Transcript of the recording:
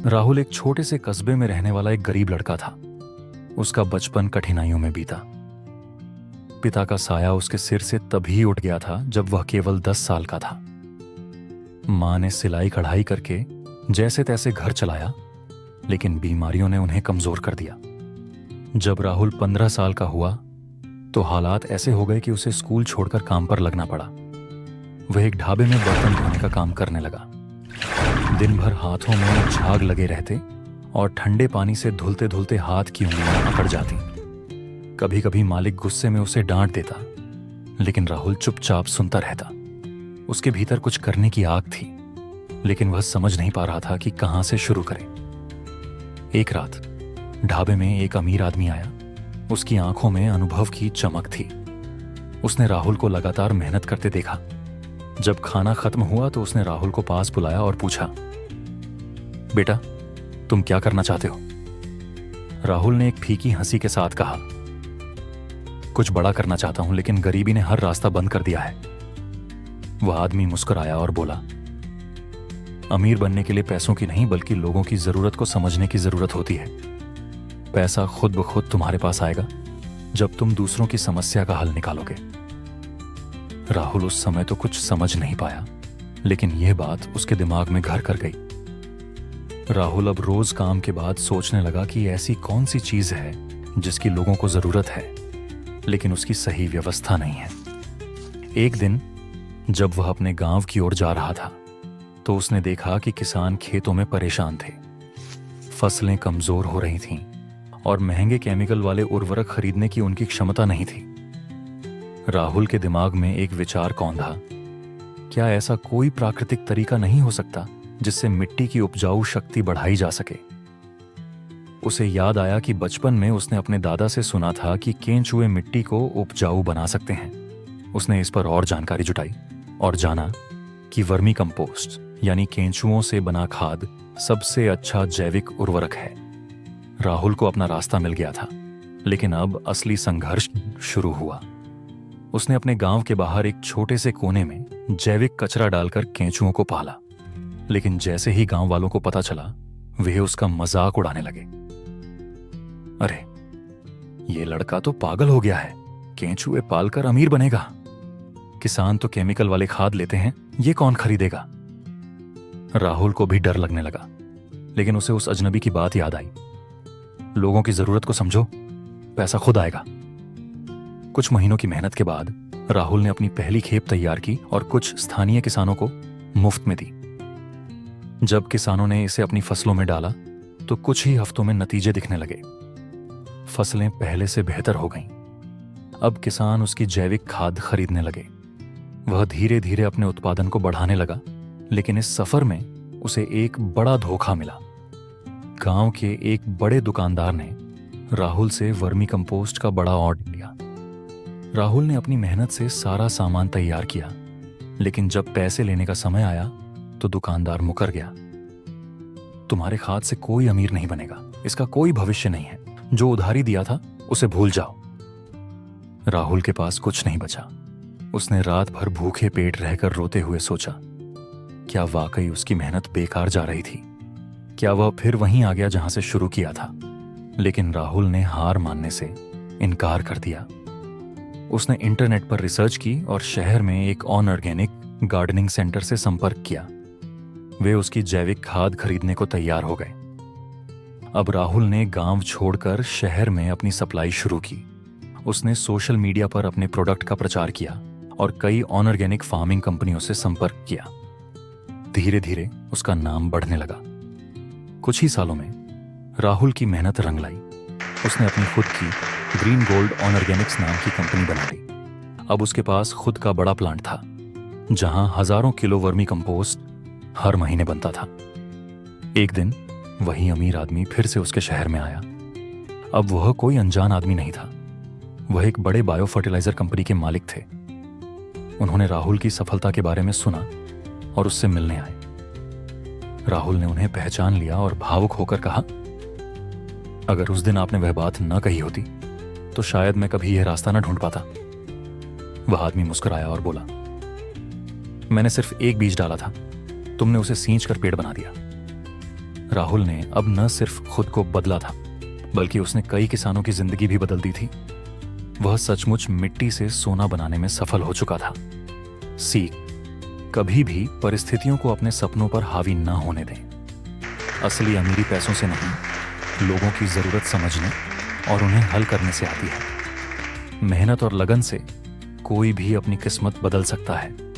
राहुल एक छोटे से कस्बे में रहने वाला एक गरीब लड़का था। उसका बचपन कठिनाइयों में बीता। पिता का साया उसके सिर से तभी उठ गया था जब वह केवल 10 साल का था। मां ने सिलाई कढ़ाई करके जैसे तैसे घर चलाया, लेकिन बीमारियों ने उन्हें कमजोर कर दिया। जब राहुल 15 साल का हुआ तो हालात ऐसे हो गए कि उसे स्कूल छोड़कर काम पर लगना पड़ा। वह एक ढाबे में बर्तन धोने का काम करने लगा। दिन भर हाथों में झाग लगे रहते और ठंडे पानी से धुलते धुलते हाथ की उंगलियां अकड़ जाती। कभी कभी मालिक गुस्से में उसे डांट देता, लेकिन राहुल चुपचाप सुनता रहता। उसके भीतर कुछ करने की आग थी, लेकिन वह समझ नहीं पा रहा था कि कहां से शुरू करे। एक रात ढाबे में एक अमीर आदमी आया। उसकी आंखों में अनुभव की चमक थी। उसने राहुल को लगातार मेहनत करते देखा। जब खाना खत्म हुआ तो उसने राहुल को पास बुलाया और पूछा, बेटा, तुम क्या करना चाहते हो? राहुल ने एक फीकी हंसी के साथ कहा, कुछ बड़ा करना चाहता हूं, लेकिन गरीबी ने हर रास्ता बंद कर दिया है। वह आदमी मुस्कुराया और बोला, अमीर बनने के लिए पैसों की नहीं बल्कि लोगों की जरूरत को समझने की जरूरत होती है। पैसा खुद ब खुद तुम्हारे पास आएगा जब तुम दूसरों की समस्या का हल निकालोगे। राहुल उस समय तो कुछ समझ नहीं पाया, लेकिन यह बात उसके दिमाग में घर कर गई। राहुल अब रोज काम के बाद सोचने लगा कि ऐसी कौन सी चीज है जिसकी लोगों को जरूरत है, लेकिन उसकी सही व्यवस्था नहीं है। एक दिन जब वह अपने गांव की ओर जा रहा था तो उसने देखा कि किसान खेतों में परेशान थे। फसलें कमजोर हो रही थीं और महंगे केमिकल वाले उर्वरक खरीदने की उनकी क्षमता नहीं थी। राहुल के दिमाग में एक विचार कौंधा, क्या ऐसा कोई प्राकृतिक तरीका नहीं हो सकता जिससे मिट्टी की उपजाऊ शक्ति बढ़ाई जा सके? उसे याद आया कि बचपन में उसने अपने दादा से सुना था कि केंचुए मिट्टी को उपजाऊ बना सकते हैं। उसने इस पर और जानकारी जुटाई और जाना कि वर्मी कंपोस्ट यानी केंचुओं से बना खाद सबसे अच्छा जैविक उर्वरक है। राहुल को अपना रास्ता मिल गया था, लेकिन अब असली संघर्ष शुरू हुआ। उसने अपने गांव के बाहर एक छोटे से कोने में जैविक कचरा डालकर केंचुओं को पाला, लेकिन जैसे ही गांव वालों को पता चला, वे उसका मजाक उड़ाने लगे। अरे, ये लड़का तो पागल हो गया है, केंचुए पालकर अमीर बनेगा। किसान तो केमिकल वाले खाद लेते हैं, ये कौन खरीदेगा? राहुल को भी डर लगने लगा, लेकिन उसे उस अजनबी की बात याद आई, लोगों की जरूरत को समझो, पैसा खुद आएगा। कुछ महीनों की मेहनत के बाद राहुल ने अपनी पहली खेप तैयार की और कुछ स्थानीय किसानों को मुफ्त में दी। जब किसानों ने इसे अपनी फसलों में डाला तो कुछ ही हफ्तों में नतीजे दिखने लगे। फसलें पहले से बेहतर हो गईं। अब किसान उसकी जैविक खाद खरीदने लगे। वह धीरे धीरे अपने उत्पादन को बढ़ाने लगा, लेकिन इस सफर में उसे एक बड़ा धोखा मिला। गांव के एक बड़े दुकानदार ने राहुल से वर्मी कंपोस्ट का बड़ा ऑर्डर लिया। राहुल ने अपनी मेहनत से सारा सामान तैयार किया, लेकिन जब पैसे लेने का समय आया तो दुकानदार मुकर गया। तुम्हारे खाद से कोई अमीर नहीं बनेगा, इसका कोई भविष्य नहीं है, जो उधारी दिया था उसे भूल जाओ। राहुल के पास कुछ नहीं बचा। उसने रात भर भूखे पेट रहकर रोते हुए सोचा, क्या वाकई उसकी मेहनत बेकार जा रही थी? क्या वह फिर वहीं आ गया जहां से शुरू किया था? लेकिन राहुल ने हार मानने से इनकार कर दिया। उसने इंटरनेट पर रिसर्च की और शहर में एक ऑर्गेनिक गार्डनिंग सेंटर से संपर्क किया। वे उसकी जैविक खाद खरीदने को तैयार हो गए। अब राहुल ने गांव छोड़कर शहर में अपनी सप्लाई शुरू की। उसने सोशल मीडिया पर अपने प्रोडक्ट का प्रचार किया और कई ऑर्गेनिक फार्मिंग कंपनियों से संपर्क किया। धीरे धीरे उसका नाम बढ़ने लगा। कुछ ही सालों में राहुल की मेहनत रंग लाई। उसने अपनी खुद की ग्रीन गोल्ड ऑर्गेनिक्स नाम की कंपनी बना ली। अब उसके पास खुद का बड़ा प्लांट था, जहां हजारों किलो वर्मी कंपोस्ट हर महीने बनता था। एक दिन वही अमीर आदमी फिर से उसके शहर में आया। अब वह कोई अनजान आदमी नहीं था, वह एक बड़े बायो फर्टिलाइजर कंपनी के मालिक थे। उन्होंने राहुल की सफलता के बारे में सुना और उससे मिलने आए। राहुल ने उन्हें पहचान लिया और भावुक होकर कहा, अगर उस दिन आपने वह बात न कही होती तो शायद मैं कभी यह रास्ता न ढूंढ पाता। वह आदमी मुस्कुराया और बोला, मैंने सिर्फ एक बीज डाला था, तुमने उसे सींच कर पेड़ बना दिया। राहुल ने अब न सिर्फ खुद को बदला था, बल्कि उसने कई किसानों की जिंदगी भी बदल दी थी। वह सचमुच मिट्टी से सोना बनाने में सफल हो चुका था। सीख, कभी भी परिस्थितियों को अपने सपनों पर हावी न होने दें। असली अमीरी पैसों से नहीं, लोगों की जरूरत समझने और उन्हें हल करने से आती है। मेहनत और लगन से कोई भी अपनी किस्मत बदल सकता है।